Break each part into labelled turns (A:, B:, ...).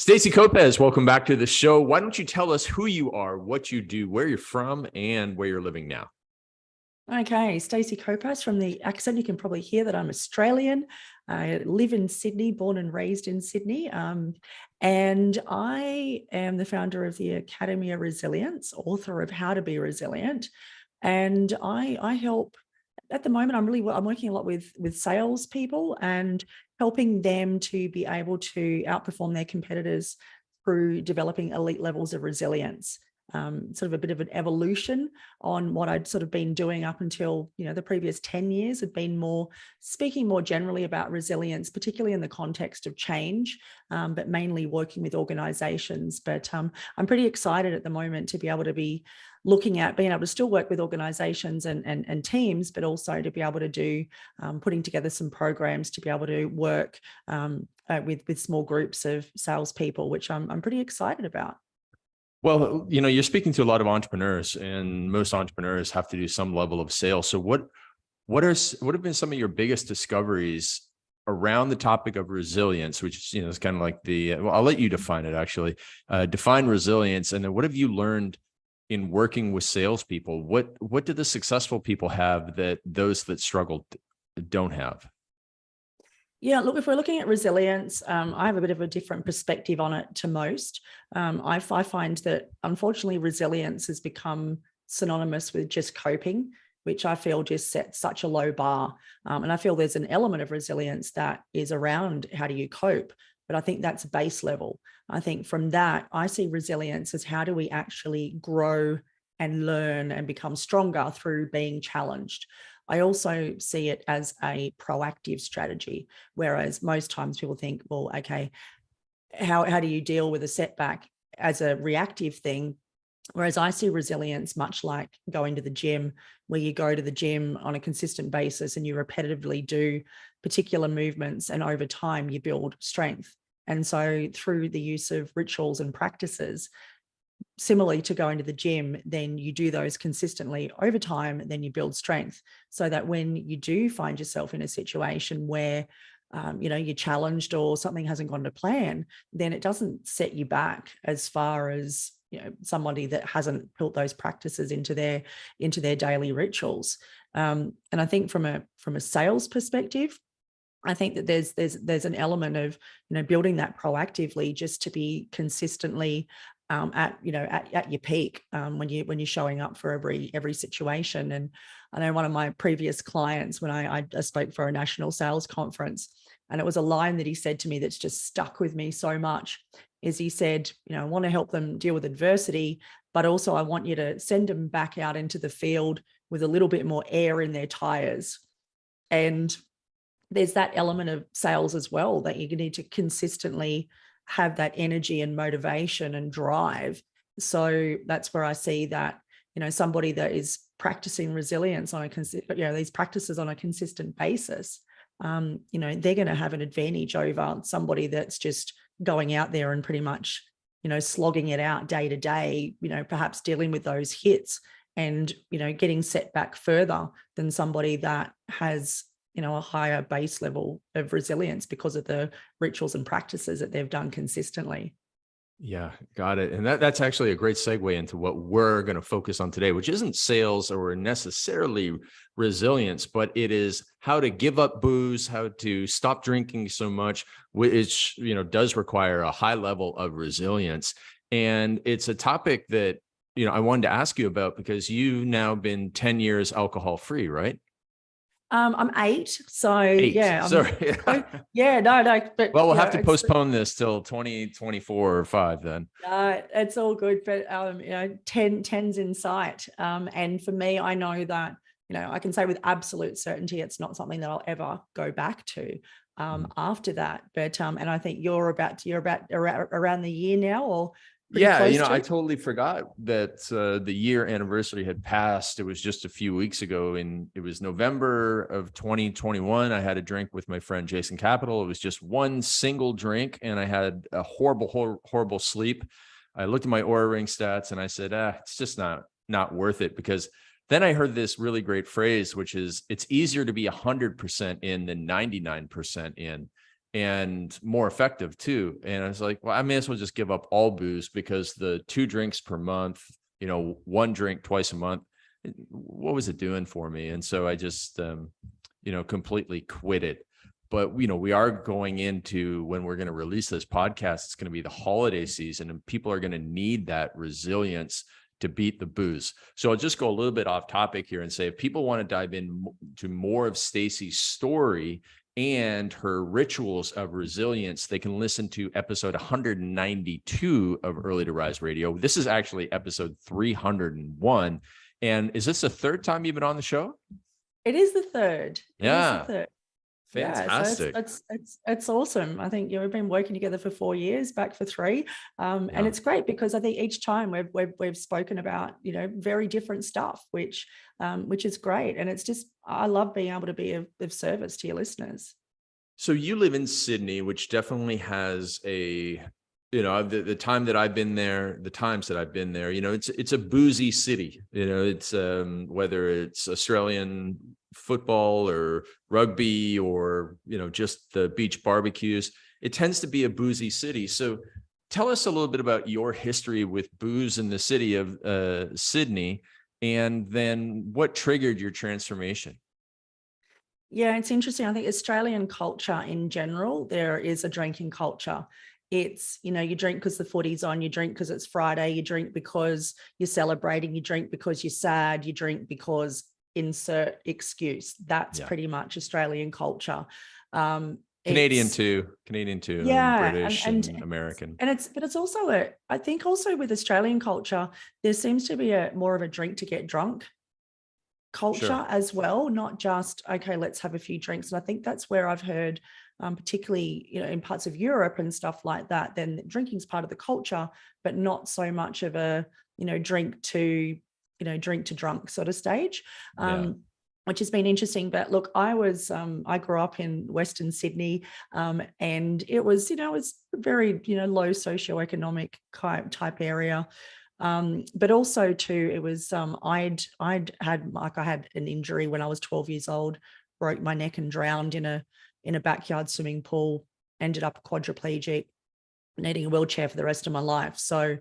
A: Stacey Copas, welcome back to the show. Why don't you tell us who you are, what you do, where you're from, and where you're living now?
B: Okay, Stacey Copas. From the accent, you can probably hear that I'm Australian. I live in Sydney, born and raised in Sydney. And I am the founder of the Academy of Resilience, author of How to Be Resilient. And I help, at the moment, I'm working a lot with salespeople and helping them to be able to outperform their competitors through developing elite levels of resilience. Sort of a bit of an evolution on what I'd sort of been doing up until, the previous 10 years had been more speaking more generally about resilience, particularly in the context of change, but mainly working with organizations. But I'm pretty excited at the moment to be able to be looking at being able to still work with organizations and teams, but also to be able to do putting together some programs to be able to work with small groups of salespeople, which I'm pretty excited about.
A: Well, you're speaking to a lot of entrepreneurs, and most entrepreneurs have to do some level of sales. So what have been some of your biggest discoveries around the topic of resilience, which is kind of like I'll let you define it actually. Define resilience, and then what have you learned in working with salespeople? What do the successful people have that those that struggle don't have?
B: Yeah, look, if we're looking at resilience, I have a bit of a different perspective on it to most. I find that, unfortunately, resilience has become synonymous with just coping, which I feel just sets such a low bar. And I feel there's an element of resilience that is around how do you cope, but I think that's base level. I think from that, I see resilience as how do we actually grow and learn and become stronger through being challenged. I also see it as a proactive strategy, whereas most times people think, well, okay, how do you deal with a setback as a reactive thing? Whereas I see resilience much like going to the gym, where you go to the gym on a consistent basis and you repetitively do particular movements, and over time you build strength. And so through the use of rituals and practices, similarly to going to the gym, then you do those consistently over time, then you build strength, so that when you do find yourself in a situation where you're challenged or something hasn't gone to plan, then it doesn't set you back as far as somebody that hasn't built those practices into their daily rituals. And I think from a sales perspective, I think that there's an element of building that proactively, just to be consistently at your peak when you're showing up for every situation. And I know one of my previous clients, when I spoke for a national sales conference, and it was a line that he said to me that's just stuck with me so much, is he said, I want to help them deal with adversity, but also I want you to send them back out into the field with a little bit more air in their tires. And there's that element of sales as well, that you need to consistently have that energy and motivation and drive. So that's where I see that, somebody that is practicing resilience on these practices on a consistent basis, they're going to have an advantage over somebody that's just going out there and pretty much, slogging it out day to day, perhaps dealing with those hits and, getting set back further than somebody that has a higher base level of resilience because of the rituals and practices that they've done consistently.
A: Yeah, got it. And that's actually a great segue into what we're going to focus on today, which isn't sales or necessarily resilience, but it is how to give up booze, how to stop drinking so much, which, does require a high level of resilience. And it's a topic that, I wanted to ask you about because you've now been 10 years alcohol free, right?
B: I'm 8, so
A: 8.
B: yeah.
A: Sorry.
B: Yeah, no, but
A: Well, we'll have to postpone this till 2024 or 5 then.
B: It's all good, but 10's in sight. And for me, I know that I can say with absolute certainty it's not something that I'll ever go back to after that. But and I think you're about around the year now, or
A: Yeah, I totally forgot that the year anniversary had passed. It was just a few weeks ago, and it was November of 2021. I had a drink with my friend Jason Capital. It was just one single drink, and I had a horrible sleep. I looked at my Oura Ring stats, and I said, it's just not worth it, because then I heard this really great phrase, which is, it's easier to be 100% in than 99% in. and more effective too. And I was like, well, I may as well just give up all booze, because the 2 drinks per month, 1 drink twice a month, what was it doing for me? And so I just, completely quit it. But, we are going into, when we're going to release this podcast, it's going to be the holiday season, and people are going to need that resilience to beat the booze. So I'll just go a little bit off topic here and say, if people want to dive into more of Stacey's story and her rituals of resilience, they can listen to episode 192 of Early to Rise Radio. This is actually episode 301. And is this the third time you've been on the show?
B: It is the third.
A: Yeah.
B: It is the third.
A: Fantastic.
B: Yeah, so it's awesome. I think we've been working together for 4 years, back for 3, and it's great because I think each time we've spoken about very different stuff, which is great, and it's just, I love being able to be of service to your listeners.
A: So you live in Sydney, which definitely has a, the time that I've been there, the times that I've been there, it's a boozy city. It's whether it's Australian football or rugby or, just the beach barbecues, it tends to be a boozy city. So tell us a little bit about your history with booze in the city of Sydney, and then what triggered your transformation?
B: Yeah, it's interesting. I think Australian culture in general, there is a drinking culture. It's, you drink because the footy's on, you drink because it's Friday, you drink because you're celebrating, you drink because you're sad, you drink because insert excuse. That's pretty much Australian culture.
A: Canadian too,
B: yeah,
A: British and American.
B: And it's also I think also with Australian culture, there seems to be more of a drink to get drunk culture as well, not just, okay, let's have a few drinks. And I think that's where I've heard, particularly, in parts of Europe and stuff like that, then drinking's part of the culture, but not so much of a, drink to drunk sort of stage. Which has been interesting. But look, I grew up in Western Sydney, and it was, it was very, low socioeconomic type area. But also too, it was, I had an injury when I was 12 years old, broke my neck and drowned in a backyard swimming pool, ended up quadriplegic, needing a wheelchair for the rest of my life. So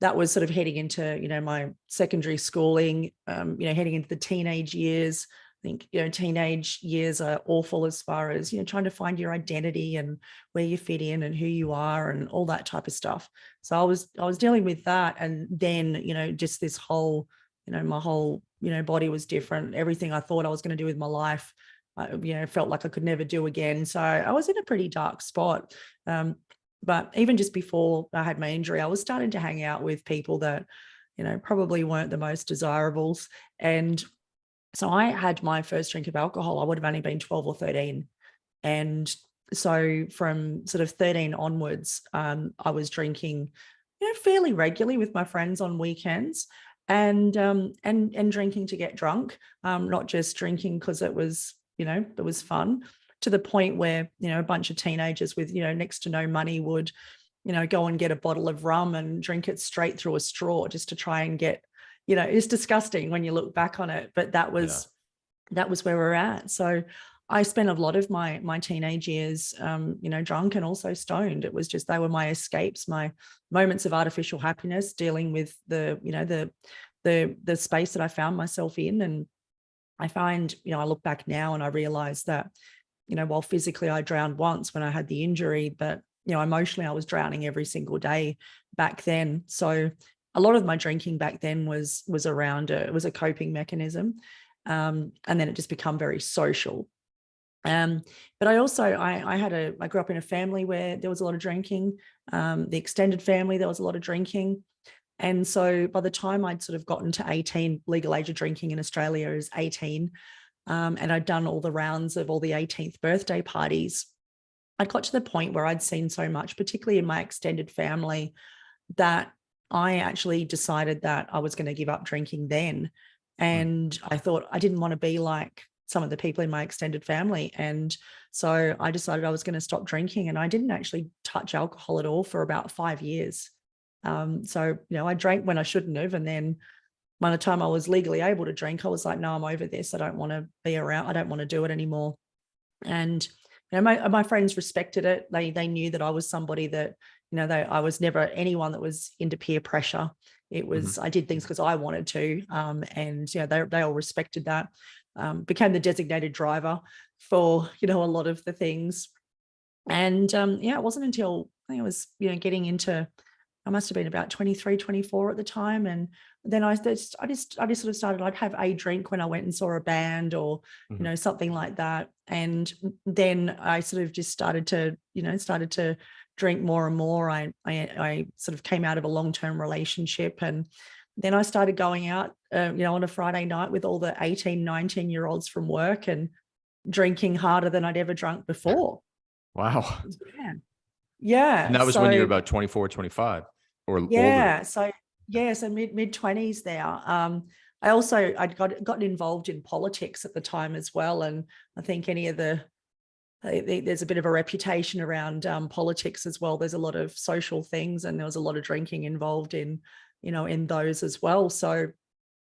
B: that was sort of heading into, my secondary schooling, heading into the teenage years. I think, teenage years are awful as far as, trying to find your identity and where you fit in and who you are and all that type of stuff. So I was dealing with that. And then, just this whole, my whole, body was different. Everything I thought I was going to do with my life, felt like I could never do again. So I was in a pretty dark spot. But even just before I had my injury, I was starting to hang out with people that, probably weren't the most desirables. And so I had my first drink of alcohol, I would have only been 12 or 13. And so from sort of 13 onwards, I was drinking, fairly regularly with my friends on weekends, and drinking to get drunk, not just drinking because it was fun, to the point where, a bunch of teenagers with, next to no money would, go and get a bottle of rum and drink it straight through a straw just to try and get, it's disgusting when you look back on it, but that was where we're at. So I spent a lot of my teenage years, drunk and also stoned. It was just, they were my escapes, my moments of artificial happiness, dealing with the space that I found myself in. And I find, I look back now and I realize that, while physically I drowned once when I had the injury, but, emotionally I was drowning every single day back then. So a lot of my drinking back then was around it was a coping mechanism. And then it just become very social. But I also, I grew up in a family where there was a lot of drinking, the extended family, there was a lot of drinking. And so by the time I'd sort of gotten to 18, legal age of drinking in Australia is 18, and I'd done all the rounds of all the 18th birthday parties, I got to the point where I'd seen so much, particularly in my extended family, that I actually decided that I was going to give up drinking then. And I thought I didn't want to be like some of the people in my extended family. And so I decided I was going to stop drinking, and I didn't actually touch alcohol at all for about 5 years. So, I drank when I shouldn't have. And then by the time I was legally able to drink, I was like, no, I'm over this. I don't want to be around. I don't want to do it anymore. And my friends respected it. They knew that I was somebody that, I was never anyone that was into peer pressure. It was, I did things because I wanted to. And they all respected that. Became the designated driver for, a lot of the things. And it wasn't until I think it was, getting into, I must have been about 23, 24 at the time. And then I just sort of started, I'd have a drink when I went and saw a band or, something like that. And then I sort of just started to drink more and more. I sort of came out of a long-term relationship, and then I started going out, on a Friday night with all the 18, 19-year-olds from work and drinking harder than I'd ever drunk before.
A: Wow.
B: Yeah. Yeah.
A: And that was when you were about 24, 25 or older.
B: So mid 20s there. I'd gotten involved in politics at the time as well. And I think there's a bit of a reputation around politics as well. There's a lot of social things, and there was a lot of drinking involved in those as well. So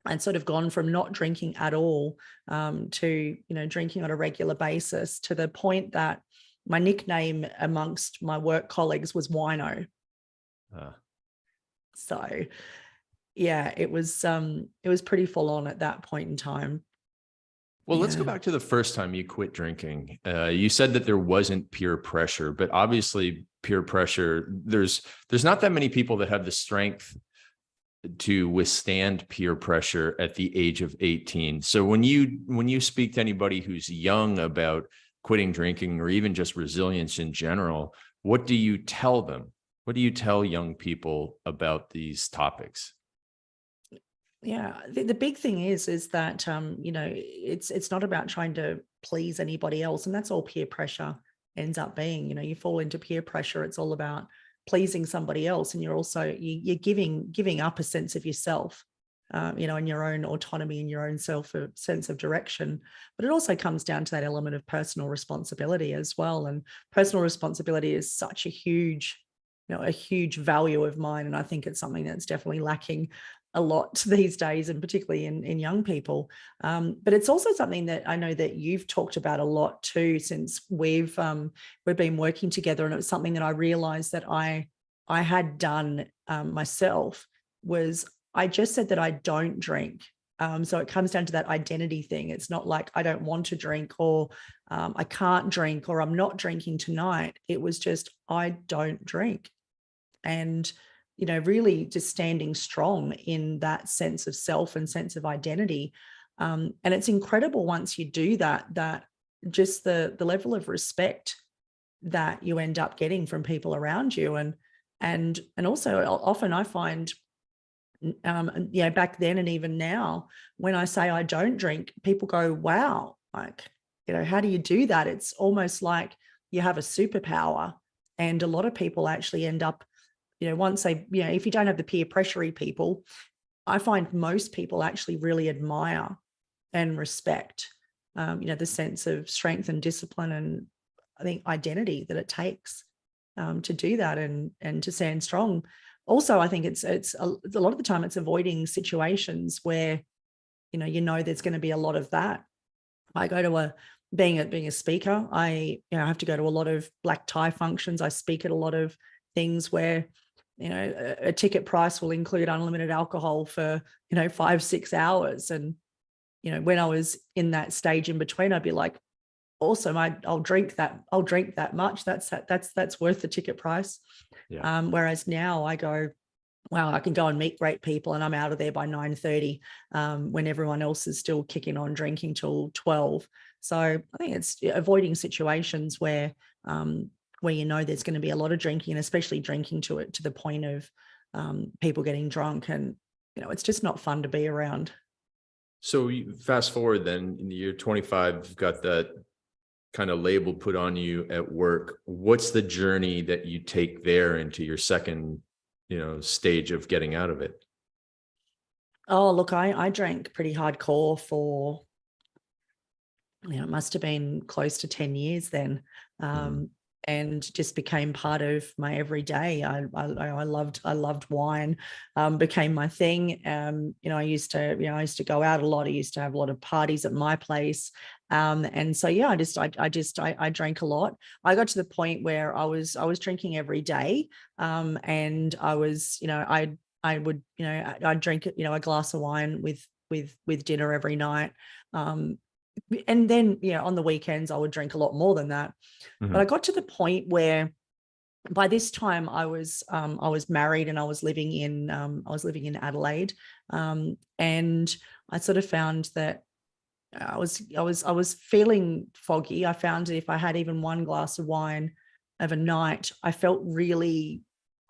B: I'd sort of gone from not drinking at all to, drinking on a regular basis, to the point that my nickname amongst my work colleagues was Wino. So yeah, it was pretty full on at that point in time.
A: Well, let's go back to the first time you quit drinking. You said that there wasn't peer pressure, but obviously peer pressure, there's not that many people that have the strength to withstand peer pressure at the age of 18. So when you speak to anybody who's young about quitting drinking, or even just resilience in general, what do you tell them? What do you tell young people about these topics?
B: Yeah, the big thing is that it's not about trying to please anybody else, and that's all peer pressure ends up being. You fall into peer pressure. It's all about pleasing somebody else, and you're giving up a sense of yourself, and your own autonomy and your own sense of direction. But it also comes down to that element of personal responsibility as well. And personal responsibility is such a huge value of mine, and I think it's something that's definitely lacking a lot these days, and particularly in young people. But it's also something that I know that you've talked about a lot too, since we've been working together. And it was something that I realized that I had done myself, was I just said that I don't drink. So it comes down to that identity thing. It's not like I don't want to drink, or I can't drink, or I'm not drinking tonight. It was just, I don't drink. And really just standing strong in that sense of self and sense of identity. And it's incredible once you do that just the level of respect that you end up getting from people around you. And also often I find, back then and even now, when I say I don't drink, people go, wow, like, how do you do that? It's almost like you have a superpower. And a lot of people actually end up, once they, if you don't have the peer pressure people, I find most people actually really admire and respect, the sense of strength and discipline, and I think identity that it takes to do that and to stand strong. Also, I think it's a lot of the time it's avoiding situations where, there's going to be a lot of that. I go to being a speaker, I have to go to a lot of black tie functions. I speak at a lot of things where, a ticket price will include unlimited alcohol for, 5-6 hours. And, when I was in that stage in between, I'd be like, awesome, I'll drink that much. That's worth the ticket price.
A: Yeah.
B: Whereas now I go, wow, I can go and meet great people and I'm out of there by 9:30, when everyone else is still kicking on drinking till 12. So I think it's avoiding situations where there's going to be a lot of drinking, and especially drinking to the point of people getting drunk, and it's just not fun to be around.
A: So you fast forward then, in the year 25, you've got that kind of label put on you at work. What's the journey that you take there into your second, stage of getting out of it?
B: Oh, look, I drank pretty hardcore for, it must have been close to 10 years then. and just became part of my everyday. I loved wine, became my thing. I used to go out a lot. I used to have a lot of parties at my place. And so, yeah, I drank a lot. I got to the point where I was drinking every day. And I was, I would, I'd drink, a glass of wine with dinner every night. And then, on the weekends, I would drink a lot more than that. But I got to the point where by this time I was married, and I was living in Adelaide. And I sort of found that I was feeling foggy. I found that if I had even one glass of wine of a night, I felt really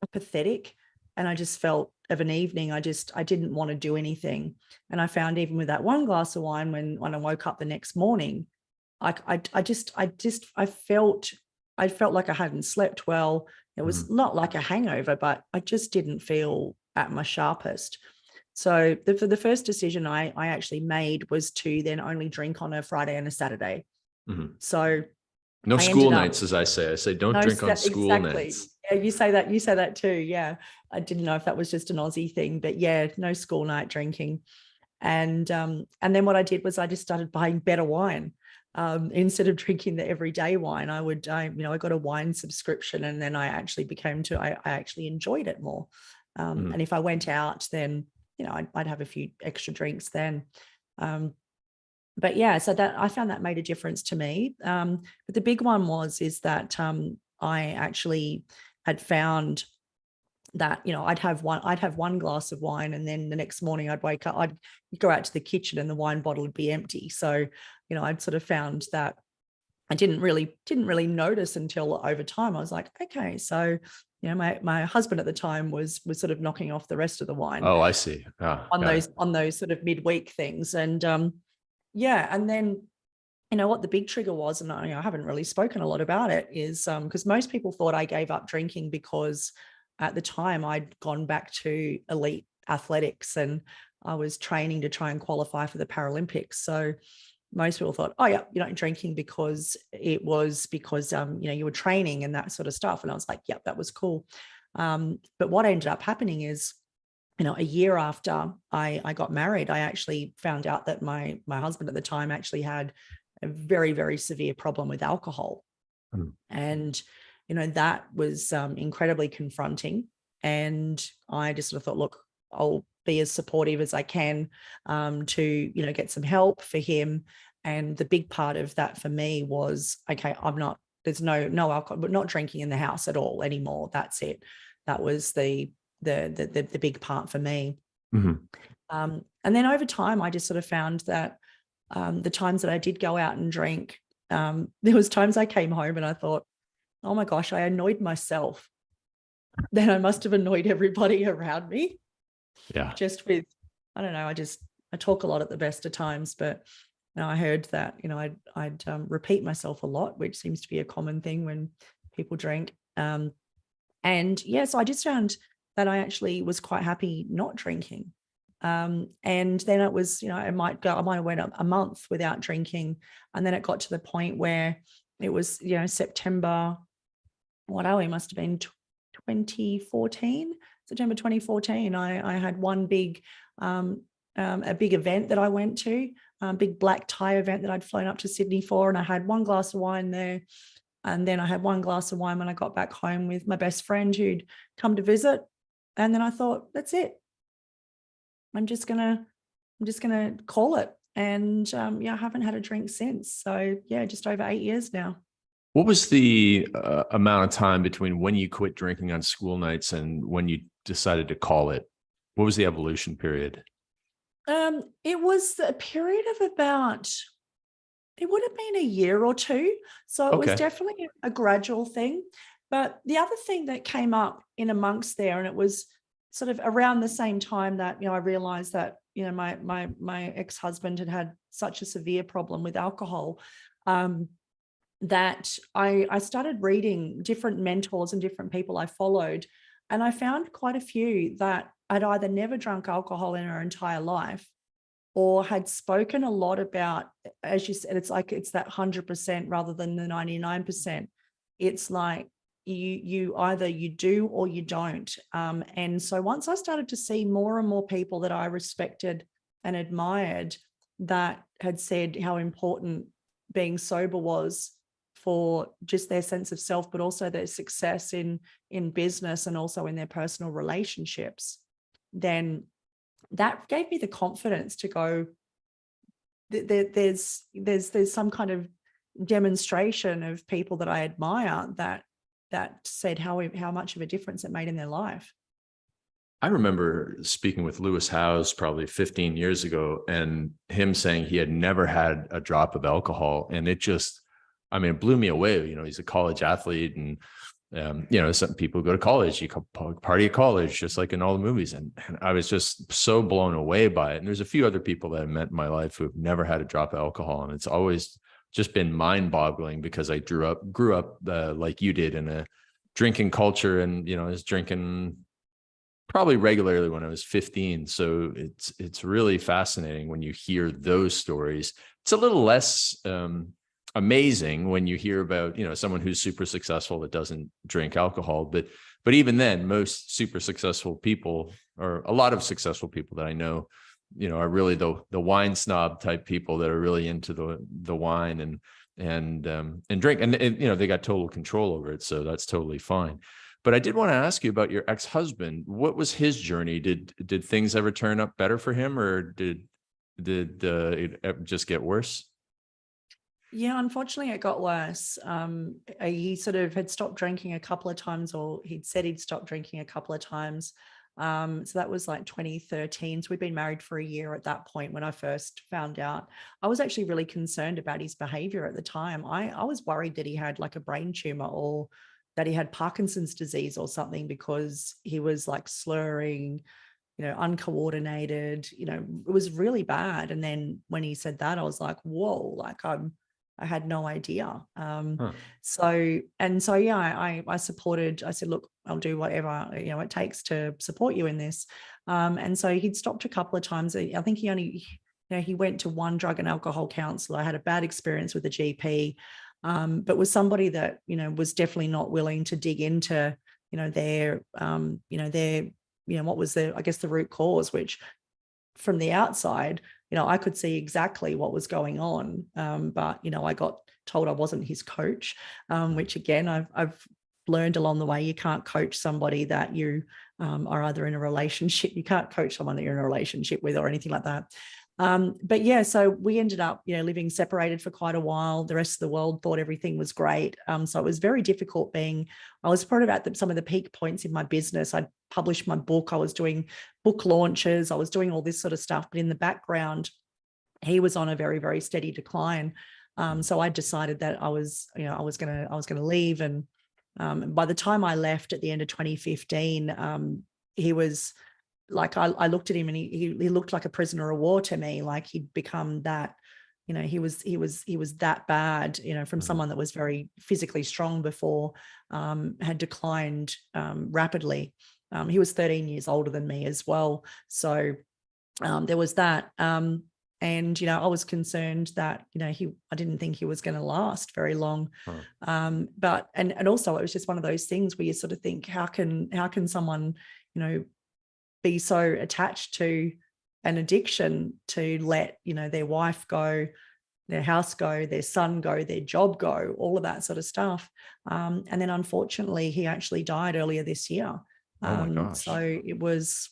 B: apathetic, and I just felt of an evening, I didn't want to do anything. And I found even with that one glass of wine, when I woke up the next morning, I felt like I hadn't slept well. It was not like a hangover, but I just didn't feel at my sharpest. So the first decision I actually made was to then only drink on a Friday and a Saturday. So
A: no
B: I
A: school
B: ended up-
A: nights, as I say don't
B: No,
A: drink on school
B: exactly.
A: nights.
B: Yeah, you say that too. Yeah. I didn't know if that was just an Aussie thing, but yeah, no school night drinking. And then what I did was I just started buying better wine. Instead of drinking the everyday wine, I got a wine subscription, and then I actually I actually enjoyed it more. And if I went out, then, I'd have a few extra drinks then. But yeah, so that I found that made a difference to me. But the big one is that I actually had found that, I'd have one glass of wine, and then the next morning I'd wake up, I'd go out to the kitchen and the wine bottle would be empty. So, I'd sort of found that I didn't really notice until over time. I was like, okay, so, my husband at the time was sort of knocking off the rest of the wine.
A: Oh, I see.
B: On those sort of midweek things. And yeah, and then, what the big trigger was, and I haven't really spoken a lot about it, is because most people thought I gave up drinking because at the time I'd gone back to elite athletics, and I was training to try and qualify for the Paralympics. So most people thought, oh yeah, you're not drinking because you were training and that sort of stuff. And I was like, yep, that was cool. But what ended up happening is, a year after I got married, I actually found out that my husband at the time actually had a very, very severe problem with alcohol. And, that was incredibly confronting. And I just sort of thought, look, I'll be as supportive as I can to, get some help for him. And the big part of that for me was, okay, there's no alcohol, but not drinking in the house at all anymore. That's it. That was the big part for me. And then over time, I just sort of found that the times that I did go out and drink, there was times I came home and I thought, oh my gosh, I annoyed myself. Then I must have annoyed everybody around me.
A: Yeah.
B: Just with, I don't know, I talk a lot at the best of times, but I heard that, I'd repeat myself a lot, which seems to be a common thing when people drink. And yeah, so I just found that I actually was quite happy not drinking. And then it was, I might have went a month without drinking. And then it got to the point where it was, September, must have been 2014, September 2014. I had one big, a big event that I went to, big black tie event that I'd flown up to Sydney for. And I had one glass of wine there. And then I had one glass of wine when I got back home with my best friend who'd come to visit. And then I thought, that's it. I'm just gonna call it. And I haven't had a drink since. So yeah, just over 8 years now.
A: What was the amount of time between when you quit drinking on school nights and when you decided to call it? What was the evolution period?
B: It was a period of about, it would have been a year or two. So it was definitely a gradual thing. But the other thing that came up in amongst there, and it was sort of around the same time that, I realized that, my ex-husband had such a severe problem with alcohol, that I started reading different mentors and different people I followed. And I found quite a few that had either never drunk alcohol in her entire life or had spoken a lot about, as you said, it's that 100% rather than the 99%. it's like you either you do or you don't. And so once I started to see more and more people that I respected and admired that had said how important being sober was for just their sense of self, but also their success in business and also in their personal relationships, then that gave me the confidence to go, there's some kind of demonstration of people that I admire that said how much of a difference it made in their life.
A: I remember speaking with Lewis Howes probably 15 years ago, and him saying he had never had a drop of alcohol. And it just, I mean, it blew me away. You know, he's a college athlete, and you know, some people go to college, you party at college, just like in all the movies. And I was just so blown away by it. And there's a few other people that I met in my life who have never had a drop of alcohol. And it's always just been mind boggling, because I grew up like you did, in a drinking culture. And, you know, I was drinking probably regularly when I was 15. So it's really fascinating when you hear those stories. It's a little less amazing when you hear about, you know, someone who's super successful that doesn't drink alcohol. But even then, most super successful people, or a lot of successful people that I know, you know, are really the wine snob type people that are really into the wine and drink, and you know, they got total control over it. So that's totally fine. But I did want to ask you about your ex-husband. What was his journey? Did things ever turn up better for him, or did it just get worse?
B: Yeah, unfortunately, it got worse. He sort of had stopped drinking a couple of times, or he'd said he'd stopped drinking a couple of times. So that was like 2013. So we'd been married for a year at that point when I first found out. I was actually really concerned about his behavior at the time. I was worried that he had like a brain tumor, or that he had Parkinson's disease or something, because he was like slurring, you know, uncoordinated, you know, it was really bad. And then when he said that, I was like, whoa, like I had no idea.
A: Huh.
B: So yeah, I supported, I said, look, I'll do whatever, you know, it takes to support you in this. And so he'd stopped a couple of times. I think he only, you know, he went to one drug and alcohol counselor. I had a bad experience with the GP, but was somebody that, you know, was definitely not willing to dig into, you know, their, what was I guess the root cause, which from the outside, you know, I could see exactly what was going on. But, you know, I got told I wasn't his coach, which again, I've learned along the way, you can't coach somebody that you are either in a relationship, you can't coach someone that you're in a relationship with or anything like that. But yeah, so we ended up, you know, living separated for quite a while. The rest of the world thought everything was great. So it was very difficult I was probably at some of the peak points in my business. I'd published my book. I was doing book launches. I was doing all this sort of stuff. But in the background, he was on a very, very steady decline. So I decided that I was going to leave. And by the time I left at the end of 2015, he was like, I looked at him and he looked like a prisoner of war to me. Like he'd become that, you know, he was that bad, you know, from someone that was very physically strong before, had declined rapidly. He was 13 years older than me as well. So there was that. And, you know, I was concerned that, you know, I didn't think he was going to last very long. But also it was just one of those things where you sort of think, how can someone, you know, be so attached to an addiction to let, you know, their wife go, their house go, their son go, their job go, all of that sort of stuff. And then unfortunately, he actually died earlier this year.
A: Oh my gosh.
B: So it was,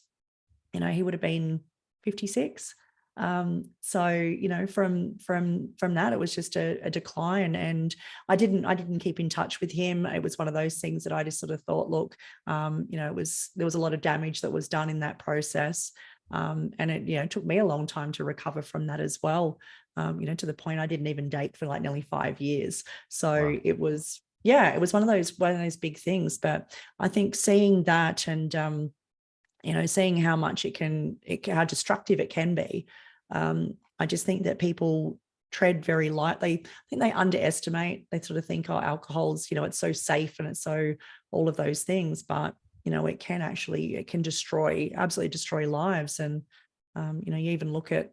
B: you know, he would have been 56. So, you know, from that, it was just a decline. And I didn't keep in touch with him. It was one of those things that I just sort of thought, look, you know, there was a lot of damage that was done in that process. And it, you know, took me a long time to recover from that as well. You know, to the point I didn't even date for like nearly 5 years. So
A: Wow.
B: it was one of those big things. But I think seeing that and, you know, seeing how much how destructive it can be. I just think that people tread very lightly. I think they underestimate. They sort of think, oh, alcohol's, you know, it's so safe and it's so all of those things. But, you know, it can absolutely destroy lives. And, you know, you even look at,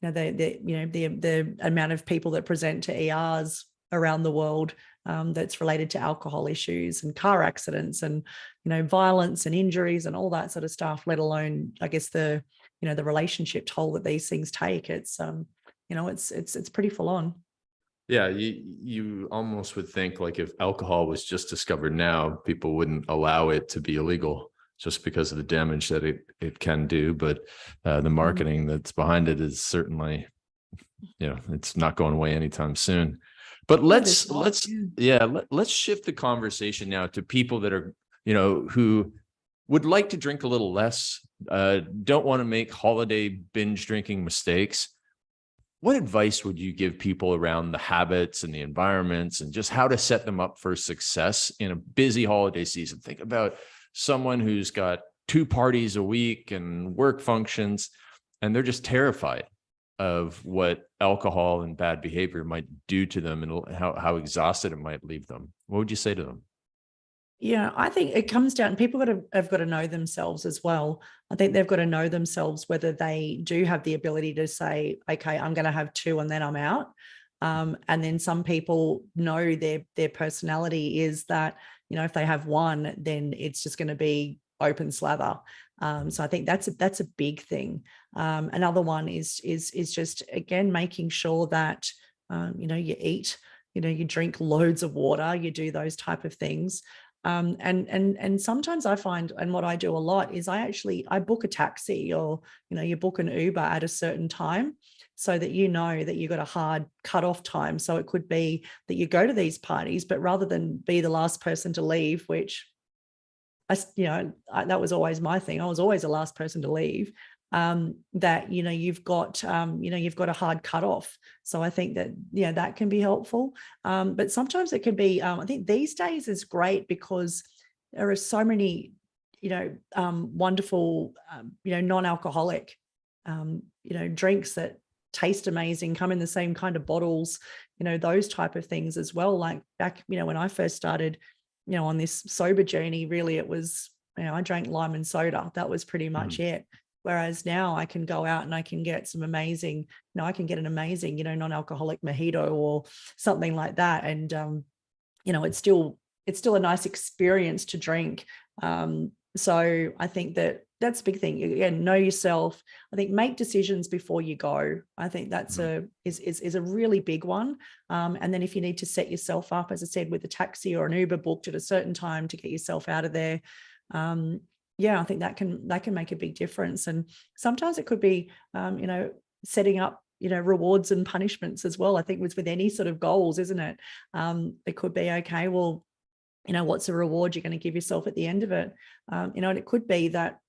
B: you know, the amount of people that present to ERs around the world that's related to alcohol issues and car accidents and, violence and injuries and all that sort of stuff, let alone, I guess, the relationship toll that these things take. It's, it's pretty full on.
A: Yeah, you almost would think like if alcohol was just discovered now, people wouldn't allow it to be illegal just because of the damage that it can do. But the marketing that's behind it is certainly, it's not going away anytime soon. But let's shift the conversation now to people that are, who would like to drink a little less, don't want to make holiday binge drinking mistakes. What advice would you give people around the habits and the environments and just how to set them up for success in a busy holiday season? Think about someone who's got 2 parties a week and work functions, and they're just terrified of what alcohol and bad behavior might do to them and how exhausted it might leave them. What would you say to them?
B: Yeah, I think it comes down, people have got to know themselves as well. I think they've got to know themselves whether they do have the ability to say, okay, I'm going to have 2 and then I'm out. And then some people know their personality is that, if they have 1, then it's just going to be open slather. So I think that's a big thing. Another one is just, again, making sure that, you eat, you drink loads of water, you do those type of things. And sometimes I find, and what I do a lot is I book a taxi or, you book an Uber at a certain time so that that you've got a hard cutoff time. So it could be that you go to these parties, but rather than be the last person to leave, which that was always my thing. I was always the last person to leave. That you've got a hard cutoff. So I think that that can be helpful. But sometimes it can be. I think these days is great because there are so many wonderful non-alcoholic drinks that taste amazing, come in the same kind of bottles, those type of things as well. Like back when I first started on this sober journey, really it was I drank lime and soda. That was pretty much it. Whereas now I can go out and I can get some amazing, I can get an amazing, non-alcoholic mojito or something like that. And, it's still a nice experience to drink. So I think that's a big thing. Again, know yourself. I think make decisions before you go. I think that's is a really big one. And then if you need to set yourself up, as I said, with a taxi or an Uber booked at a certain time to get yourself out of there, I think that can make a big difference. And sometimes it could be, setting up, rewards and punishments as well. I think with any sort of goals, isn't it? It could be, okay, well, what's the reward you're going to give yourself at the end of it? And it could be that,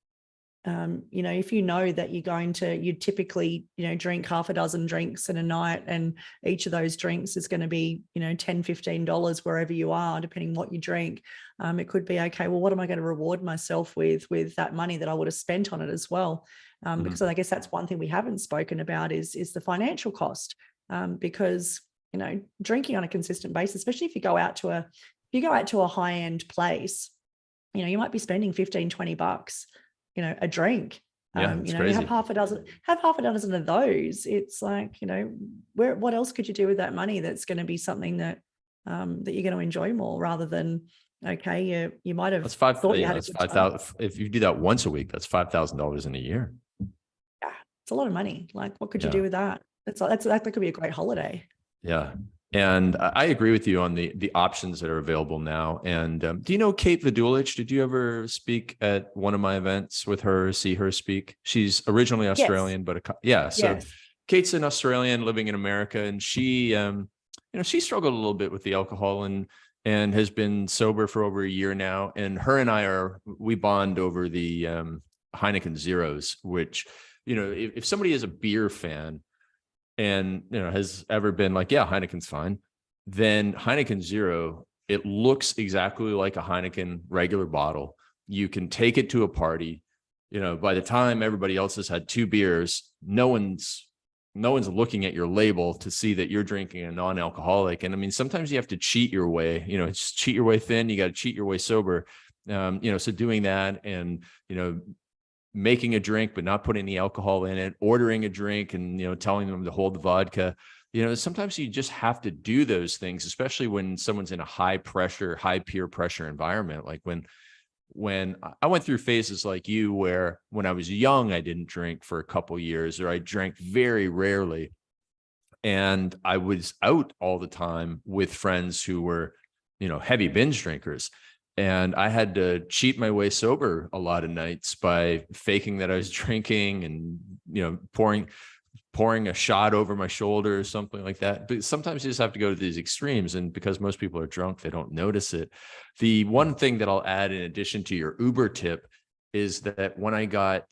B: if you know that you typically, drink half a dozen drinks in a night, and each of those drinks is going to be, $10, $15 wherever you are, depending what you drink. It could be, okay, well, what am I going to reward myself with that money that I would have spent on it as well? Because I guess that's one thing we haven't spoken about is the financial cost. Because, drinking on a consistent basis, especially if you go out to a high-end place, you might be spending $15, $20, a drink.
A: It's crazy.
B: You have half a dozen of those. It's like, what else could you do with that money that's going to be something that that you're going to enjoy more, rather than, okay, you might have thought you had a good time.
A: 5,000. If you do that once a week, that's $5,000 in a year.
B: Yeah, it's a lot of money. Like, what could you do with that? That could be a great holiday.
A: Yeah. And I agree with you on the options that are available now. And do you know Kate Vidulich? Did you ever speak at one of my events with her, see her speak? She's originally Australian,
B: yes.
A: but so
B: yes.
A: Kate's an Australian living in America, and she, she struggled a little bit with the alcohol and has been sober for over a year now. And her and I we bond over the Heineken Zeros, which, if somebody is a beer fan, and has ever been like, yeah, Heineken's fine, then Heineken Zero, it looks exactly like a Heineken regular bottle. You can take it to a party. By the time everybody else has had 2 beers, no one's looking at your label to see that you're drinking a non-alcoholic. And I mean, sometimes you have to cheat your way, cheat your way thin. You got to cheat your way sober. So doing that and, making a drink, but not putting the alcohol in it, ordering a drink and, telling them to hold the vodka, sometimes you just have to do those things, especially when someone's in a high pressure, high peer pressure environment. Like when I went through phases like you, where when I was young, I didn't drink for a couple years, or I drank very rarely. And I was out all the time with friends who were, heavy binge drinkers. And I had to cheat my way sober a lot of nights by faking that I was drinking and, pouring a shot over my shoulder or something like that. But sometimes you just have to go to these extremes. And because most people are drunk, they don't notice it. The one thing that I'll add in addition to your Uber tip is that when I got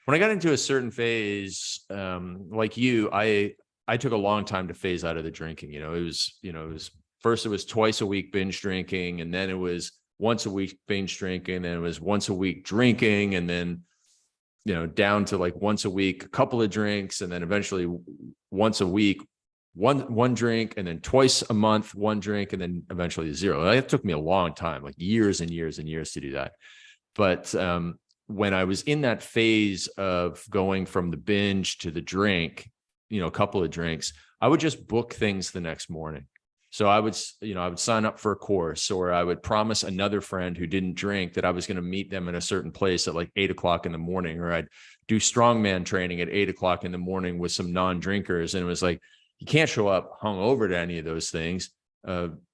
A: into a certain phase, like you, I took a long time to phase out of the drinking. It was first it was twice a week binge drinking, and then it was once a week binge drinking, and then it was once a week drinking, and then down to like once a week, a couple of drinks, and then eventually once a week, one drink, and then twice a month, one drink, and then eventually zero. It took me a long time, like years and years and years to do that. But when I was in that phase of going from the binge to the drink, a couple of drinks, I would just book things the next morning. So I would sign up for a course, or I would promise another friend who didn't drink that I was going to meet them in a certain place at like 8:00 in the morning, or I'd do strongman training at 8:00 in the morning with some non-drinkers. And it was like, you can't show up hungover to any of those things,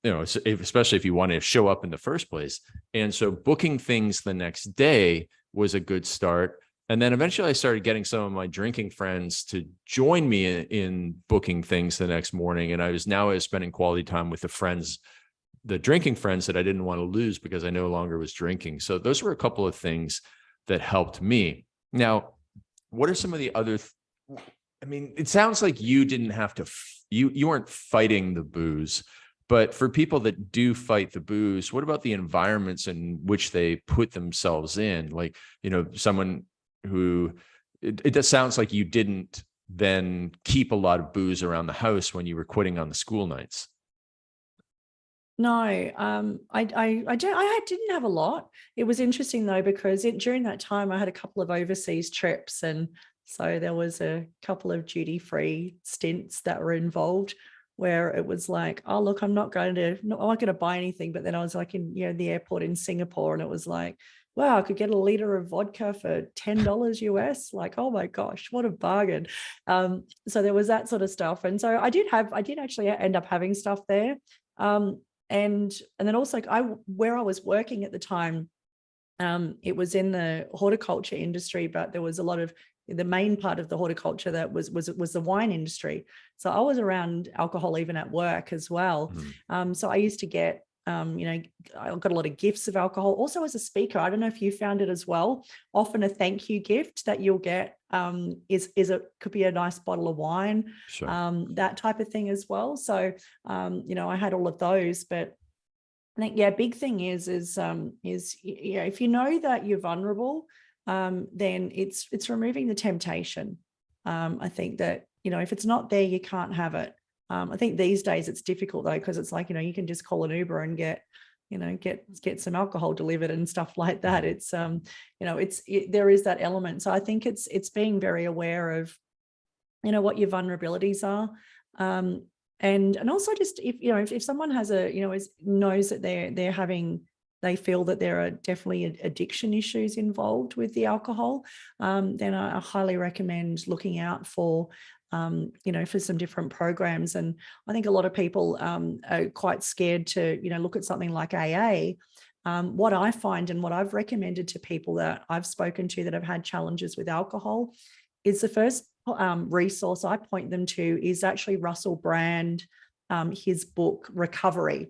A: especially if you want to show up in the first place. And so booking things the next day was a good start. And then eventually I started getting some of my drinking friends to join me in booking things the next morning. And I was spending quality time with the drinking friends that I didn't want to lose because I no longer was drinking. So those were a couple of things that helped me. Now, what are some of the other, it sounds like you didn't have to, you weren't fighting the booze, but for people that do fight the booze, what about the environments in which they put themselves in? Like, someone who it just sounds like you didn't then keep a lot of booze around the house when you were quitting on the school nights.
B: No, I didn't have a lot. It was interesting though, because during that time I had a couple of overseas trips, and so there was a couple of duty-free stints that were involved, where it was like, oh look, I'm not going to buy anything. But then I was like in the airport in Singapore, and it was like, wow, I could get a liter of vodka for $10 US. Like, oh my gosh, what a bargain. So there was that sort of stuff. And so I did actually end up having stuff there. And then also where I was working at the time, it was in the horticulture industry, but there was a lot of, the main part of the horticulture that was the wine industry. So I was around alcohol even at work as well.
A: Mm-hmm.
B: So I used to get, I got a lot of gifts of alcohol. Also as a speaker, I don't know if you found it as well. Often a thank you gift that you'll get could be a nice bottle of wine,
A: Sure.
B: that type of thing as well. So, I had all of those, but I think, big thing is if you know that you're vulnerable, then it's removing the temptation. I think that, if it's not there, you can't have it. I think these days it's difficult though, because it's like, you can just call an Uber and get some alcohol delivered and stuff like that. It's, there is that element. So I think it's being very aware of, what your vulnerabilities are. And also just if someone has knows that they feel that there are definitely addiction issues involved with the alcohol, then I highly recommend looking out for some different programs. And I think a lot of people are quite scared to, look at something like AA. What I find and what I've recommended to people that I've spoken to that have had challenges with alcohol is the first resource I point them to is actually Russell Brand, his book, Recovery.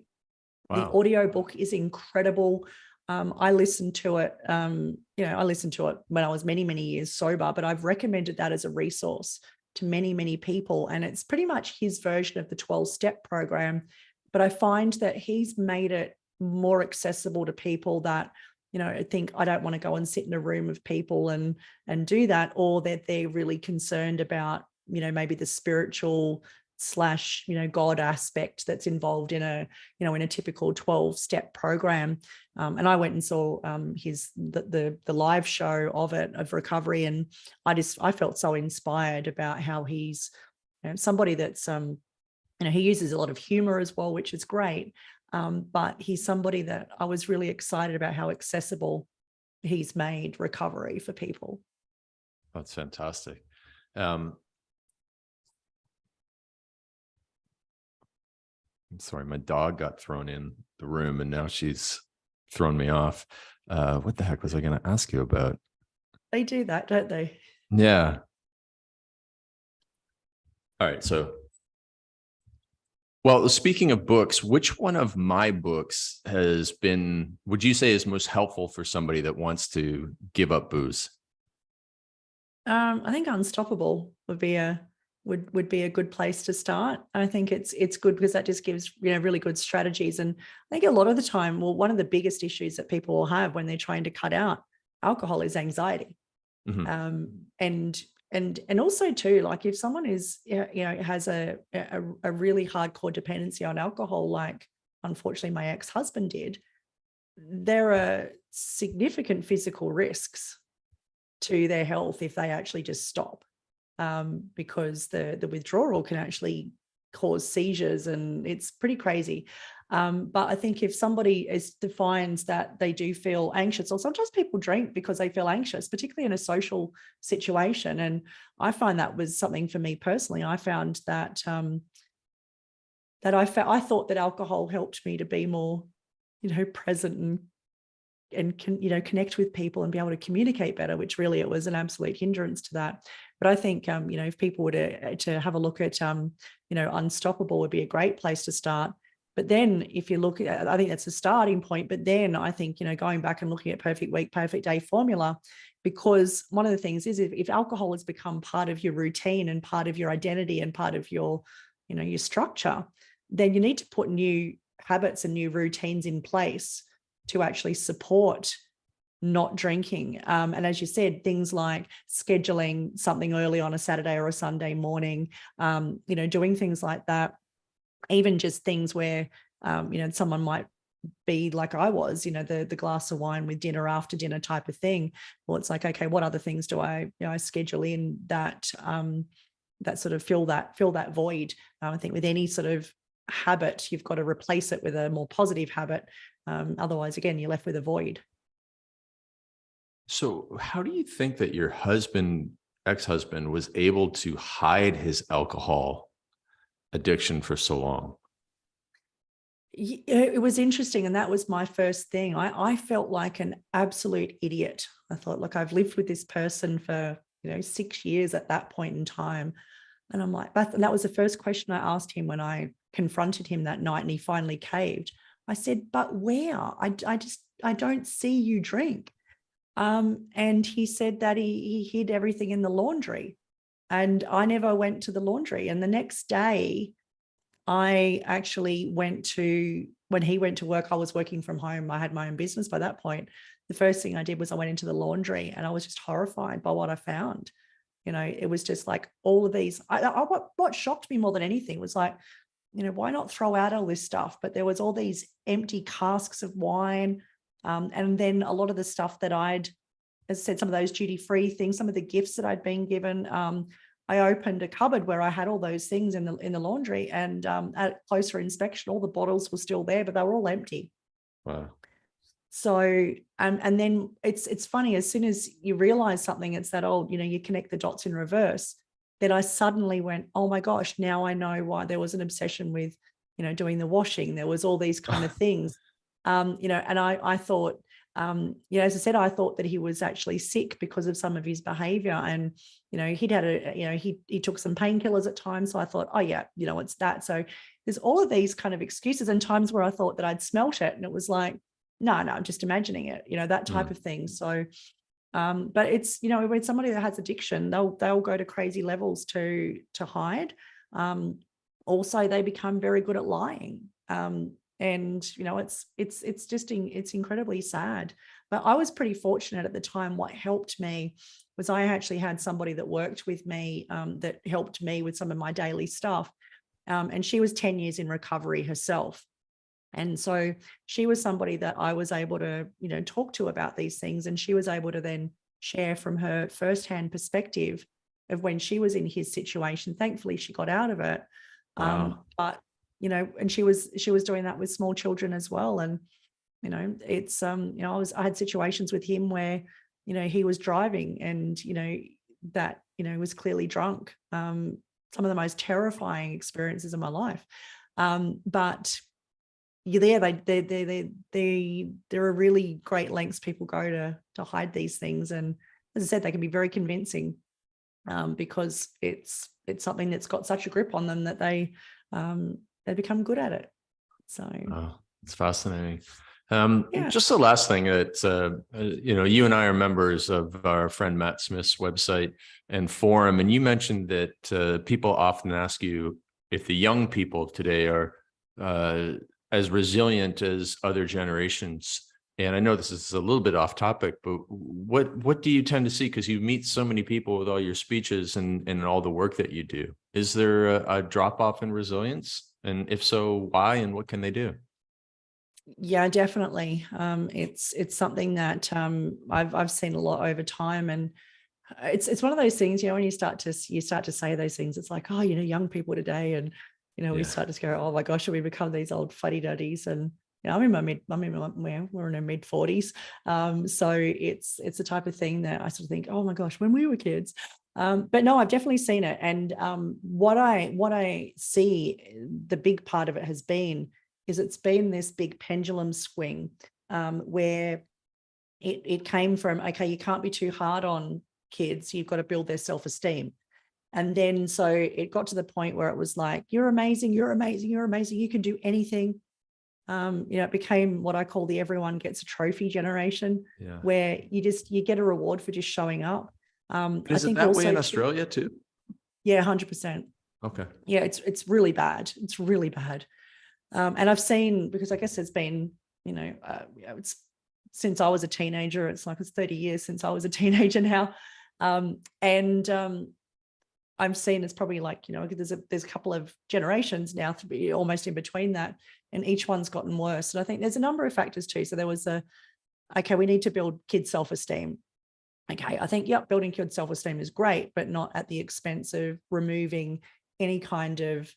A: Wow.
B: The audio book is incredible. I listened to it, I listened to it when I was many, many years sober, but I've recommended that as a resource to many, many people. And it's pretty much his version of the 12-step program. But I find that he's made it more accessible to people that, I think I don't want to go and sit in a room of people and do that, or that they're really concerned about, maybe the spiritual / God aspect that's involved in a typical 12-step program. And I went and saw the live show of Recovery, and I felt so inspired about how he's somebody that's, he uses a lot of humor as well, which is great. But he's somebody that I was really excited about how accessible he's made recovery for people.
A: That's fantastic. I'm sorry, my dog got thrown in the room and now she's thrown me off. What the heck was I going to ask you about?
B: They do that, don't they?
A: Yeah. All right. So, well, speaking of books, which one of my books would you say is most helpful for somebody that wants to give up booze?
B: I think Unstoppable would be a good place to start. I think it's good because that just gives really good strategies. And I think a lot of the time, well, one of the biggest issues that people will have when they're trying to cut out alcohol is anxiety.
A: Mm-hmm.
B: And also too, like if someone has a really hardcore dependency on alcohol, like unfortunately my ex-husband did, there are significant physical risks to their health if they actually just stop, because the withdrawal can actually cause seizures, and it's pretty crazy. But I think if somebody defines that they do feel anxious, or sometimes people drink because they feel anxious, particularly in a social situation. And I find that was something for me personally. I found that I thought that alcohol helped me to be more, present and connect with people and be able to communicate better, which really it was an absolute hindrance to that. But I think, if people were to have a look at, Unstoppable would be a great place to start. But then if you look at, I think that's a starting point. But then I think, going back and looking at Perfect Week, Perfect Day formula, because one of the things is if alcohol has become part of your routine and part of your identity and part of your, your structure, then you need to put new habits and new routines in place to actually support not drinking. And as you said, things like scheduling something early on a Saturday or a Sunday morning, doing things like that, even just things where, someone might be like I was, the glass of wine with dinner after dinner type of thing. Well, it's like, okay, what other things do I schedule in that, that sort of fill that void? I think with any sort of habit, you've got to replace it with a more positive habit. Otherwise, again, you're left with a void.
A: So how do you think that your ex-husband was able to hide his alcohol addiction for so long?
B: It was interesting. And that was my first thing. I felt like an absolute idiot. I thought, look, I've lived with this person for, 6 years at that point in time. And I'm like, and that was the first question I asked him when I confronted him that night and he finally caved. I said, but where? I don't see you drink. And he said that he hid everything in the laundry, and I never went to the laundry. And the next day I actually when he went to work, I was working from home. I had my own business by that point. The first thing I did was I went into the laundry, and I was just horrified by what I found. It was just like all of these. What shocked me more than anything was like, why not throw out all this stuff? But there was all these empty casks of wine. And then a lot of the stuff that as I said, some of those duty-free things, some of the gifts that I'd been given. I opened a cupboard where I had all those things in the laundry, and at closer inspection, all the bottles were still there, but they were all empty.
A: Wow.
B: So, and then it's funny, as soon as you realize something, it's that old, you connect the dots in reverse. Then I suddenly went, oh my gosh, now I know why there was an obsession with, doing the washing. There was all these kind of things, and I thought, as I said, I thought that he was actually sick because of some of his behavior. And, he'd had he took some painkillers at times. So I thought, oh yeah, it's that. So there's all of these kind of excuses, and times where I thought that I'd smelt it, and it was like, no, I'm just imagining it, that type of thing. So, but it's, when somebody that has addiction, they'll go to crazy levels to hide. Also, they become very good at lying. And it's incredibly sad. But I was pretty fortunate at the time. What helped me was I actually had somebody that worked with me, that helped me with some of my daily stuff. And she was 10 years in recovery herself. And so she was somebody that I was able to, talk to about these things. And she was able to then share from her firsthand perspective of when she was in his situation. Thankfully, she got out of it.
A: Wow.
B: But, you know, and she was doing that with small children as well. And, you know, it's, you know, I had situations with him where, you know, he was driving and, you know, that, you know, was clearly drunk. Some of the most terrifying experiences of my life. But yeah, there are really great lengths people go to hide these things. And as I said, they can be very convincing because it's something that's got such a grip on them that they become good at it. So
A: it's fascinating.
B: Yeah.
A: Just the last thing that, you know, you and I are members of our friend Matt Smith's website and forum, and you mentioned that people often ask you if the young people today are as resilient as other generations. And I know this is a little bit off topic, but what do you tend to see? Because you meet so many people with all your speeches and all the work that you do. Is there a drop off in resilience? And if so, why and what can they do?
B: Yeah, definitely. It's something that I've seen a lot over time, and it's one of those things, you know, when you start to say those things, it's like, oh, you know, young people today, and you know, we start to go, oh my gosh, should we become these old fuddy-duddies? And you know, we're in our mid-40s, so it's the type of thing that I sort of think, oh my gosh, when we were kids. But no, I've definitely seen it, and what I see, the big part of it has been is it's been this big pendulum swing where it came from, okay, you can't be too hard on kids, you've got to build their self-esteem. And then so it got to the point where it was like, you're amazing, you're amazing, you're amazing, you can do anything. You know, it became what I call the everyone gets a trophy generation, where you get a reward for just showing up.
A: Is it that way in Australia too?
B: Yeah, 100%.
A: Okay.
B: Yeah, it's really bad. It's really bad. And I've seen, because I guess it's been, you know, it's since I was a teenager, it's 30 years since I was a teenager now. I'm seeing it's probably like, you know, there's a couple of generations now to be almost in between that, and each one's gotten worse. And I think there's a number of factors too. So there was okay, we need to build kids' self-esteem. Okay, I think, yep, building kids' self-esteem is great, but not at the expense of removing any kind of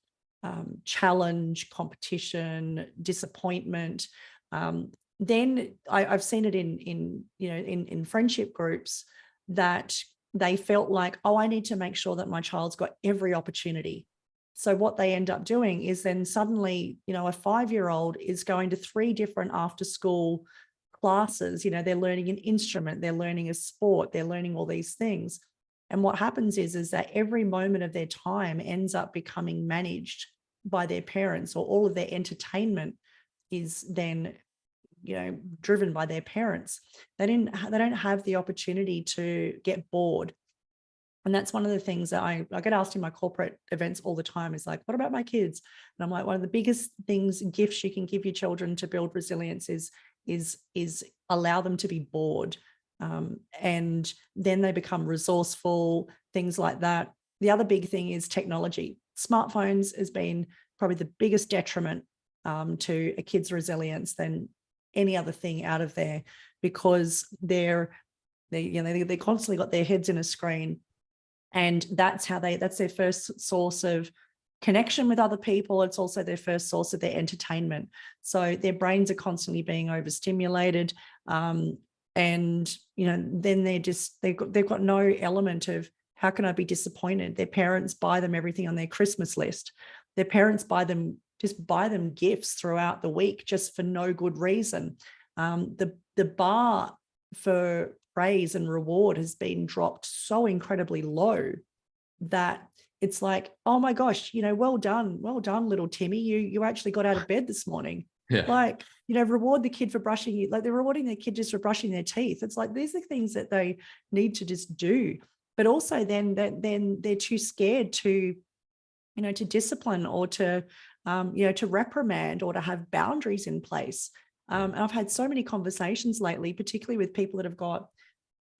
B: challenge, competition, disappointment. Then I've seen it in friendship groups that they felt like, oh, I need to make sure that my child's got every opportunity. So what they end up doing is then suddenly, you know, a 5-year-old is going to 3 different after-school classes. You know, they're learning an instrument, they're learning a sport, they're learning all these things. And what happens is that every moment of their time ends up becoming managed by their parents, or all of their entertainment is then, you know, driven by their parents. They don't have the opportunity to get bored. And that's one of the things that I get asked in my corporate events all the time, is like, what about my kids? And I'm like, one of the biggest gifts you can give your children to build resilience is allow them to be bored. And then they become resourceful, things like that. The other big thing is technology. Smartphones has been probably the biggest detriment to a kid's resilience than any other thing out of there, because they constantly got their heads in a screen, and that's their first source of connection with other people. It's also their first source of their entertainment. So their brains are constantly being overstimulated. And, you know, then they've got no element of, how can I be disappointed? Their parents buy them everything on their Christmas list. Their parents buy them gifts throughout the week just for no good reason. The bar for praise and reward has been dropped so incredibly low that it's like, oh my gosh, you know, well done, little Timmy, you actually got out of bed this morning.
A: Yeah.
B: Like, you know, reward the kid for brushing, like they're rewarding their kid just for brushing their teeth. It's like, these are things that they need to just do. But also then they're too scared to, you know, to discipline, or to, you know, to reprimand, or to have boundaries in place. And I've had so many conversations lately, particularly with people that have got,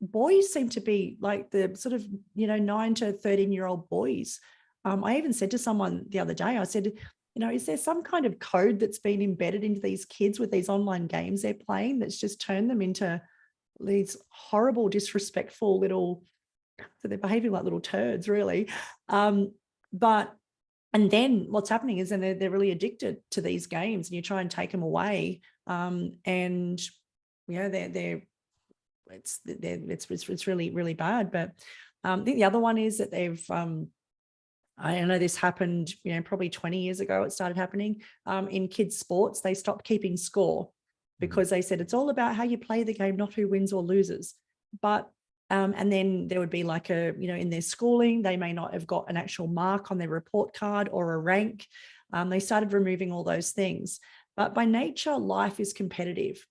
B: boys seem to be like the sort of, you know, 9 to 13-year-old boys. I even said to someone the other day, I said, you know, is there some kind of code that's been embedded into these kids with these online games they're playing that's just turned them into these horrible, disrespectful little So they're behaving like little turds, really. But and then what's happening is then they're really addicted to these games, and you try and take them away. And it's really, really bad. But I think the other one is that they've I know this happened, probably 20 years ago, it started happening in kids' sports. They stopped keeping score because they said it's all about how you play the game, not who wins or loses. But and then there would be like in their schooling, they may not have got an actual mark on their report card or a rank. They started removing all those things. But by nature, life is competitive.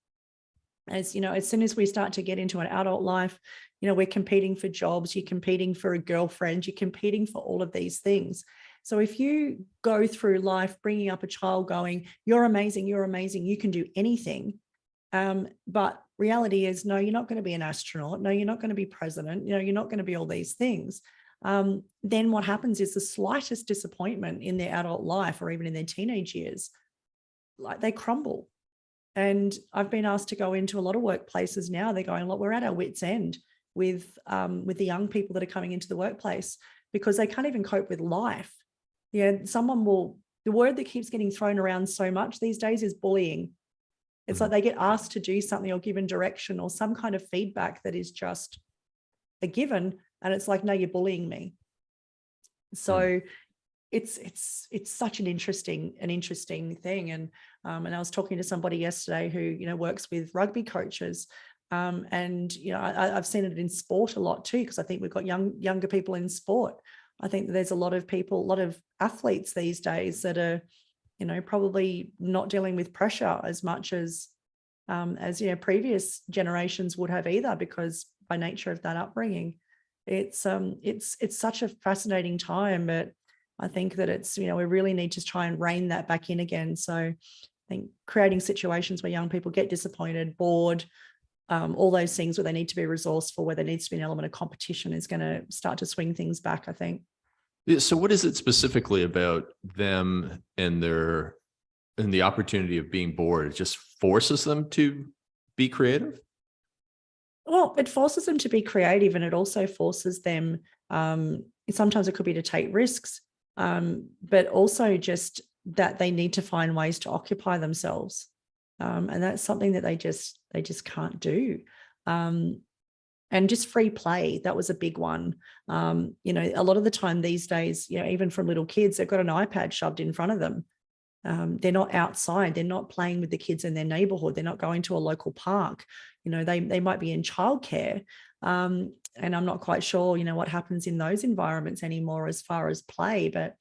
B: As soon as we start to get into an adult life, we're competing for jobs, you're competing for a girlfriend, you're competing for all of these things. So if you go through life bringing up a child going, you're amazing, you can do anything. But reality is, no, you're not going to be an astronaut. No, you're not going to be president. You're not going to be all these things. Then what happens is the slightest disappointment in their adult life or even in their teenage years, like they crumble. And I've been asked to go into a lot of workplaces now. They're going, look, we're at our wits' end with the young people that are coming into the workplace because they can't even cope with life. The word that keeps getting thrown around so much these days is bullying. It's like they get asked to do something or given direction or some kind of feedback that is just a given. And it's like, no, you're bullying me. So it's such an interesting thing. And I was talking to somebody yesterday who, works with rugby coaches. And, I've seen it in sport a lot too, because I think we've got younger people in sport. I think that there's a lot of athletes these days that are, probably not dealing with pressure as much as previous generations would have either, because by nature of that upbringing, it's such a fascinating time. But I think that it's, we really need to try and rein that back in again. So I think creating situations where young people get disappointed, bored, all those things where they need to be resourceful, where there needs to be an element of competition is going to start to swing things back, I think.
A: Yeah, so what is it specifically about them and the opportunity of being bored? It just forces them to be creative?
B: Well, it forces them to be creative, and it also forces them, sometimes it could be to take risks, but also just that they need to find ways to occupy themselves. And that's something that they just can't do. And just free play, that was a big one. A lot of the time these days, even from little kids, they've got an iPad shoved in front of them. They're not outside. They're not playing with the kids in their neighborhood. They're not going to a local park. They might be in childcare. And I'm not quite sure, what happens in those environments anymore as far as play, but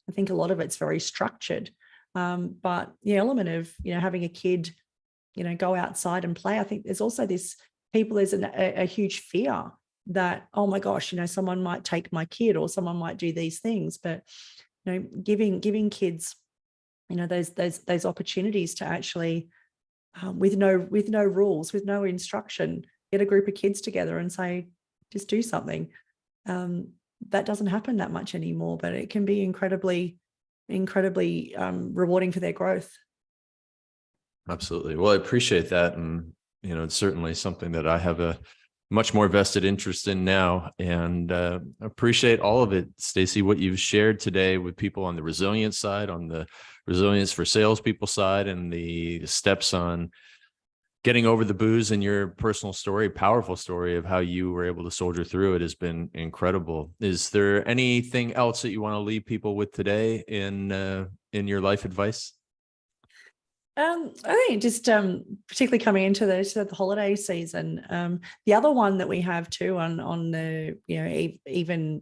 B: I think a lot of it's very structured. But the element of, having a kid, go outside and play, I think there's also there's a huge fear that, oh my gosh, someone might take my kid or someone might do these things. But, giving kids, those opportunities to actually, with no rules, with no instruction, get a group of kids together and say, just do something. That doesn't happen that much anymore, but it can be incredibly rewarding for their growth.
A: Absolutely. Well, I appreciate that. And, it's certainly something that I have a much more vested interest in now, and appreciate all of it, Stacey, what you've shared today with people on the resilience side, on the resilience for salespeople side, and the steps on getting over the booze, and your personal story, powerful story of how you were able to soldier through it has been incredible. Is there anything else that you want to leave people with today in your life advice?
B: I think just particularly coming into the holiday season, the other one that we have too on the even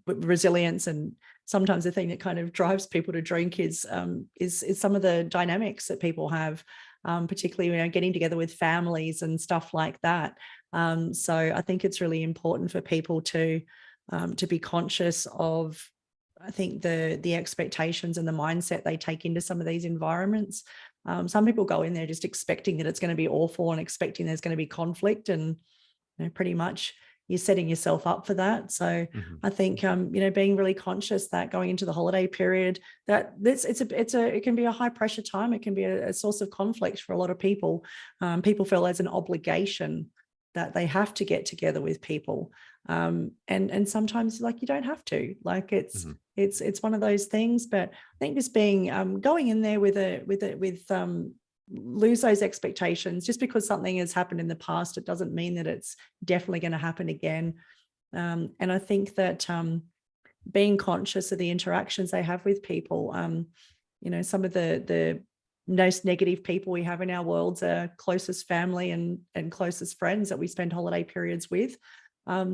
B: resilience, and sometimes the thing that kind of drives people to drink is some of the dynamics that people have, particularly getting together with families and stuff like that. So I think it's really important for people to be conscious of, I think, the expectations and the mindset they take into some of these environments. Some people go in there just expecting that it's going to be awful and expecting there's going to be conflict, and pretty much you're setting yourself up for that. So I think being really conscious that going into the holiday period, that it can be a high pressure time. It can be a source of conflict for a lot of people. People feel there's an obligation that they have to get together with people. And sometimes like you don't have to, like it's one of those things. But I think just being going in there with lose those expectations. Just because something has happened in the past, it doesn't mean that it's definitely going to happen again. And I think that being conscious of the interactions they have with people, some of the most negative people we have in our worlds are closest family and closest friends that we spend holiday periods with.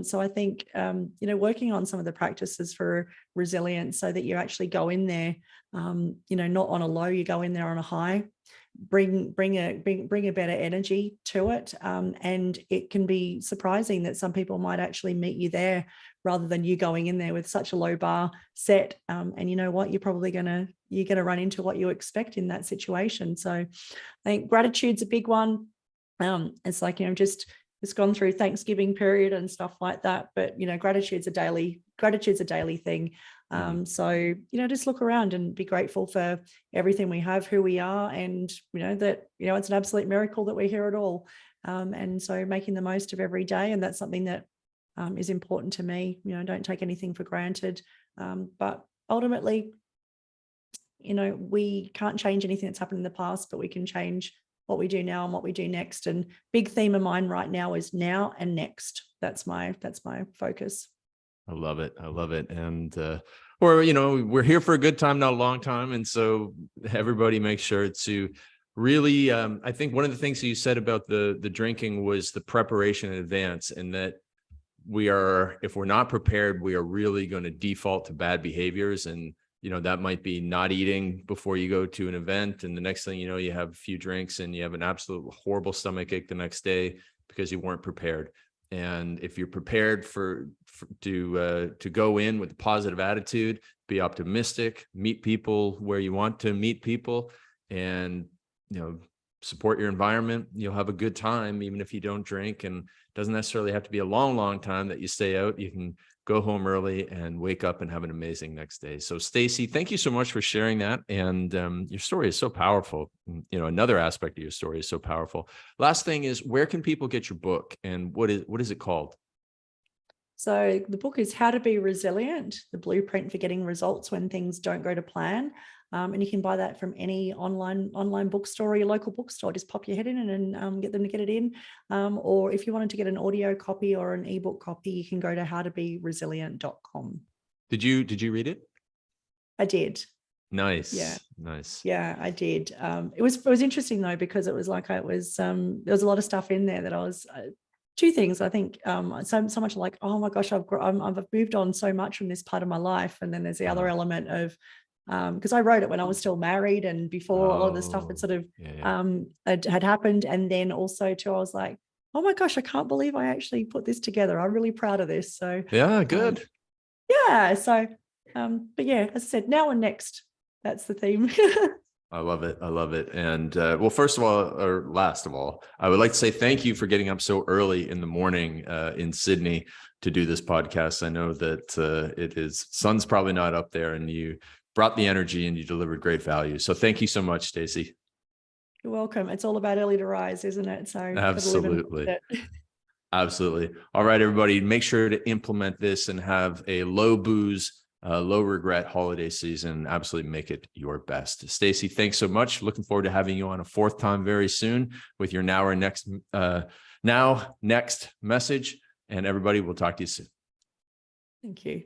B: So I think, working on some of the practices for resilience so that you actually go in there, not on a low, you go in there on a high, bring a better energy to it. And it can be surprising that some people might actually meet you there rather than you going in there with such a low bar set. And you know what, you're going to run into what you expect in that situation. So I think gratitude's a big one. It's like, just gone through Thanksgiving period and stuff like that, but gratitude's a daily thing. So just look around and be grateful for everything we have, who we are, and that it's an absolute miracle that we're here at all. And so making the most of every day, and that's something that is important to me. Don't take anything for granted. But ultimately, we can't change anything that's happened in the past, but we can change what we do now and what we do next. And big theme of mine right now is now and next. That's my focus.
A: I love it. And we're here for a good time, not a long time. And so everybody make sure to really, I think one of the things that you said about the drinking was the preparation in advance, and that if we're not prepared, we are really going to default to bad behaviors. And that might be not eating before you go to an event. And the next thing you know, you have a few drinks and you have an absolute horrible stomachache the next day because you weren't prepared. And if you're prepared to go in with a positive attitude, be optimistic, meet people where you want to meet people, and, support your environment, you'll have a good time, even if you don't drink. And it doesn't necessarily have to be a long, long time that you stay out. You can go home early and wake up and have an amazing next day. So Stacey, thank you so much for sharing that. And your story is so powerful. Another aspect of your story is so powerful. Last thing is, where can people get your book, and what is it called?
B: So the book is How to Be Resilient, the blueprint for getting results when things don't go to plan. And you can buy that from any online bookstore or your local bookstore. Just pop your head in and get them to get it in. Or if you wanted to get an audio copy or an ebook copy, you can go to howtoberesilient.com.
A: Did you read it?
B: I did.
A: Nice.
B: Yeah.
A: Nice.
B: Yeah, I did. It was interesting though, because it was like there was a lot of stuff in there that I was. Two things, I think, so much like, oh my gosh, I've moved on so much from this part of my life. And then there's the other element of, because I wrote it when I was still married and before a lot of the stuff had sort of had happened. And then also too, I was like, oh my gosh, I can't believe I actually put this together. I'm really proud of this. So
A: yeah, good.
B: So, but yeah, as I said, now and next, that's the theme.
A: I love it. And well, first of all, or last of all, I would like to say thank you for getting up so early in the morning in Sydney to do this podcast. I know that sun's probably not up there, and you brought the energy and you delivered great value. So thank you so much, Stacey.
B: You're welcome. It's all about early to rise, isn't it? So
A: absolutely. Absolutely. All right, everybody, make sure to implement this and have a low booze, low regret holiday season. Absolutely make it your best. Stacey, thanks so much. Looking forward to having you on a fourth time very soon with your now next message. And everybody, we'll talk to you soon.
B: Thank you.